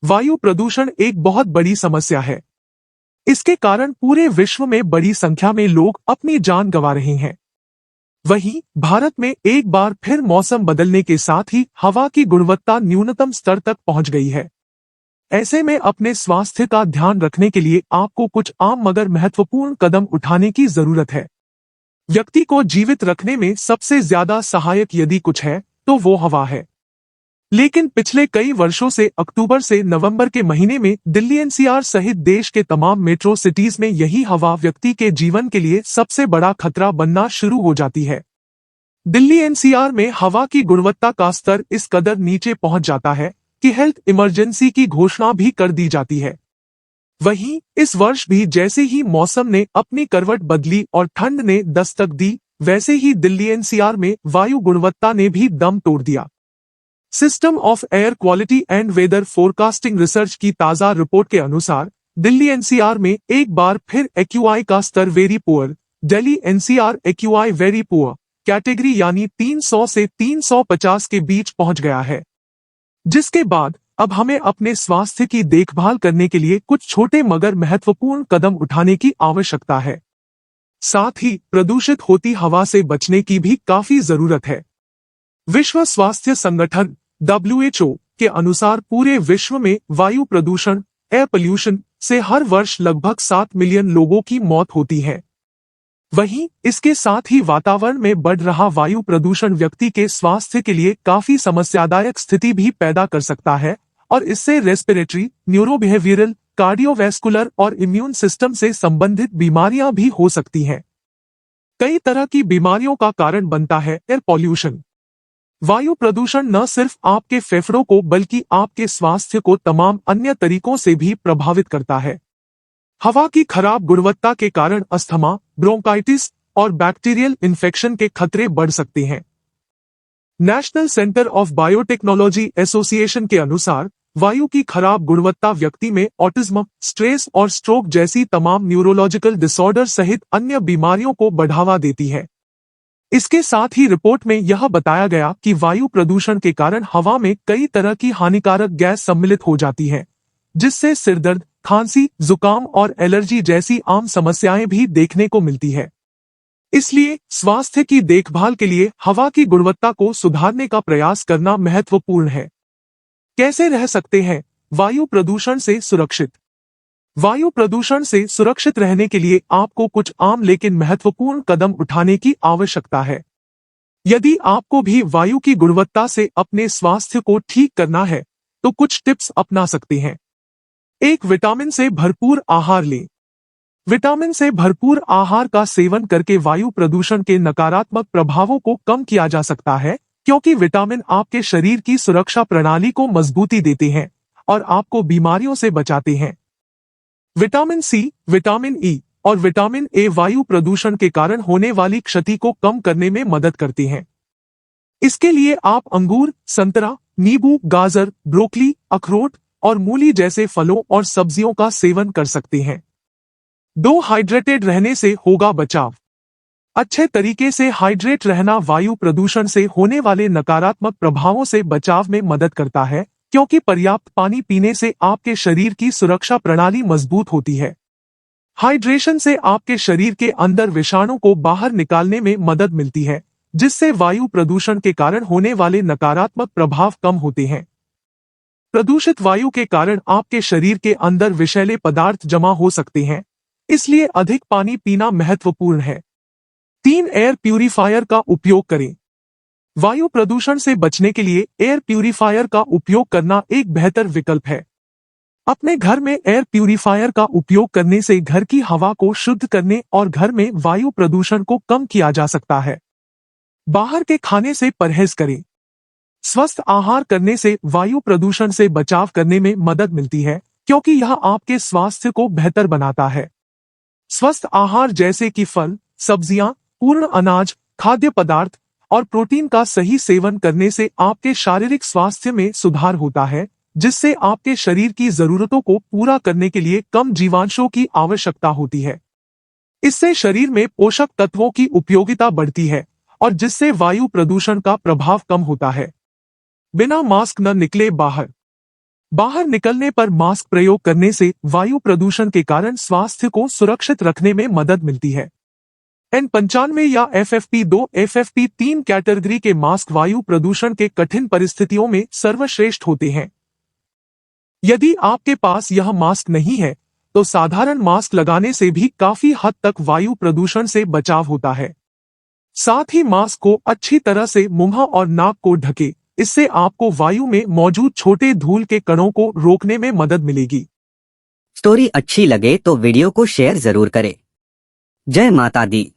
वायु प्रदूषण एक बहुत बड़ी समस्या है। इसके कारण पूरे विश्व में बड़ी संख्या में लोग अपनी जान गंवा रहे हैं। वहीं भारत में एक बार फिर मौसम बदलने के साथ ही हवा की गुणवत्ता न्यूनतम स्तर तक पहुंच गई है। ऐसे में अपने स्वास्थ्य का ध्यान रखने के लिए आपको कुछ आम मगर महत्वपूर्ण कदम उठाने की जरूरत है। व्यक्ति को जीवित रखने में सबसे ज्यादा सहायक यदि कुछ है तो वो हवा है। लेकिन पिछले कई वर्षों से अक्टूबर से नवंबर के महीने में दिल्ली एनसीआर सहित देश के तमाम मेट्रो सिटीज में यही हवा व्यक्ति के जीवन के लिए सबसे बड़ा खतरा बनना शुरू हो जाती है। दिल्ली एनसीआर में हवा की गुणवत्ता का स्तर इस कदर नीचे पहुंच जाता है कि हेल्थ इमरजेंसी की घोषणा भी कर दी जाती है। वहीं इस वर्ष भी जैसे ही मौसम ने अपनी करवट बदली और ठंड ने दस्तक दी, वैसे ही दिल्ली एनसीआर में वायु गुणवत्ता ने भी दम तोड़ दिया। System of air quality and weather forecasting research की ताजा रिपोर्ट के अनुसार दिल्ली एनसीआर में एक बार फिर एक्यूआई का स्तर very poor, Delhi NCR AQI very poor category यानी 300 से 350 के बीच पहुंच गया है। जिसके बाद अब हमें अपने स्वास्थ्य की देखभाल करने के लिए कुछ छोटे मगर महत्वपूर्ण कदम उठाने की आवश्यकता है। साथ ही प्रदूषित होती हवा से बचने की भी काफी जरूरत है। विश्व स्वास्थ्य संगठन WHO के अनुसार पूरे विश्व में वायु प्रदूषण एयर पोल्यूशन से हर वर्ष लगभग 7 मिलियन लोगों की मौत होती है। वहीं इसके साथ ही वातावरण में बढ़ रहा वायु प्रदूषण व्यक्ति के स्वास्थ्य के लिए काफी समस्यादायक स्थिति भी पैदा कर सकता है और इससे रेस्पिरेटरी, न्यूरोबिहेवियरल, कार्डियोवैस्कुलर और इम्यून सिस्टम से संबंधित बीमारियां भी हो सकती हैं। कई तरह की बीमारियों का कारण बनता है एयर पॉल्यूशन। वायु प्रदूषण न सिर्फ आपके फेफड़ों को बल्कि आपके स्वास्थ्य को तमाम अन्य तरीकों से भी प्रभावित करता है। हवा की खराब गुणवत्ता के कारण अस्थमा, ब्रोंकाइटिस और बैक्टीरियल इन्फेक्शन के खतरे बढ़ सकते हैं। National centre of biotechnology association के अनुसार वायु की खराब गुणवत्ता व्यक्ति में ऑटिज्म, स्ट्रेस और स्ट्रोक जैसी तमाम न्यूरोलॉजिकल डिसऑर्डर सहित अन्य बीमारियों को बढ़ावा देती है। इसके साथ ही रिपोर्ट में यह बताया गया कि वायु प्रदूषण के कारण हवा में कई तरह की हानिकारक गैस सम्मिलित हो जाती है, जिससे सिरदर्द, खांसी, जुकाम और एलर्जी जैसी आम समस्याएं भी देखने को मिलती है। इसलिए स्वास्थ्य की देखभाल के लिए हवा की गुणवत्ता को सुधारने का प्रयास करना महत्वपूर्ण है। कैसे रह सकते हैं वायु प्रदूषण से सुरक्षित? वायु प्रदूषण से सुरक्षित रहने के लिए आपको कुछ आम लेकिन महत्वपूर्ण कदम उठाने की आवश्यकता है। यदि आपको भी वायु की गुणवत्ता से अपने स्वास्थ्य को ठीक करना है, तो कुछ टिप्स अपना सकते हैं। 1. विटामिन से भरपूर आहार लें। विटामिन से भरपूर आहार का सेवन करके वायु प्रदूषण के नकारात्मक प्रभावों को कम किया जा सकता है, क्योंकि विटामिन आपके शरीर की सुरक्षा प्रणाली को मजबूती देते हैं और आपको बीमारियों से बचाते हैं। विटामिन सी, विटामिन ई और विटामिन ए वायु प्रदूषण के कारण होने वाली क्षति को कम करने में मदद करते हैं। इसके लिए आप अंगूर, संतरा, नींबू, गाजर, ब्रोकली, अखरोट और मूली जैसे फलों और सब्जियों का सेवन कर सकते हैं। 2. हाइड्रेटेड रहने से होगा बचाव। अच्छे तरीके से हाइड्रेट रहना वायु प्रदूषण से होने वाले नकारात्मक प्रभावों से बचाव में मदद करता है, क्योंकि पर्याप्त पानी पीने से आपके शरीर की सुरक्षा प्रणाली मजबूत होती है। हाइड्रेशन से आपके शरीर के अंदर विषाणु को बाहर निकालने में मदद मिलती है, जिससे वायु प्रदूषण के कारण होने वाले नकारात्मक प्रभाव कम होते हैं। प्रदूषित वायु के कारण आपके शरीर के अंदर विषैले पदार्थ जमा हो सकते हैं, इसलिए अधिक पानी पीना महत्वपूर्ण है। 3. एयर प्यूरिफायर का उपयोग करें। वायु प्रदूषण से बचने के लिए एयर प्यूरिफायर का उपयोग करना एक बेहतर विकल्प है। अपने घर में एयर प्यूरिफायर का उपयोग करने से घर की हवा को शुद्ध करने और घर में वायु प्रदूषण को कम किया जा सकता है। बाहर के खाने से परहेज करें। स्वस्थ आहार करने से वायु प्रदूषण से बचाव करने में मदद मिलती है, क्योंकि यह आपके स्वास्थ्य को बेहतर बनाता है। स्वस्थ आहार जैसे कि फल, सब्जियां, पूर्ण अनाज, खाद्य पदार्थ और प्रोटीन का सही सेवन करने से आपके शारीरिक स्वास्थ्य में सुधार होता है, जिससे आपके शरीर की जरूरतों को पूरा करने के लिए कम जीवांशों की आवश्यकता होती है। इससे शरीर में पोषक तत्वों की उपयोगिता बढ़ती है और जिससे वायु प्रदूषण का प्रभाव कम होता है। बिना मास्क न निकले बाहर। बाहर निकलने पर मास्क प्रयोग करने से वायु प्रदूषण के कारण स्वास्थ्य को सुरक्षित रखने में मदद मिलती है। N95 या FFP2, FFP3 कैटेगरी के मास्क वायु प्रदूषण के कठिन परिस्थितियों में सर्वश्रेष्ठ होते हैं। यदि आपके पास यह मास्क नहीं है, तो साधारण मास्क लगाने से भी काफी हद तक वायु प्रदूषण से बचाव होता है। साथ ही मास्क को अच्छी तरह से मुंह और नाक को ढके, इससे आपको वायु में मौजूद छोटे धूल के कणों को रोकने में मदद मिलेगी। स्टोरी अच्छी लगे तो वीडियो को शेयर जरूर करें। जय माता दी।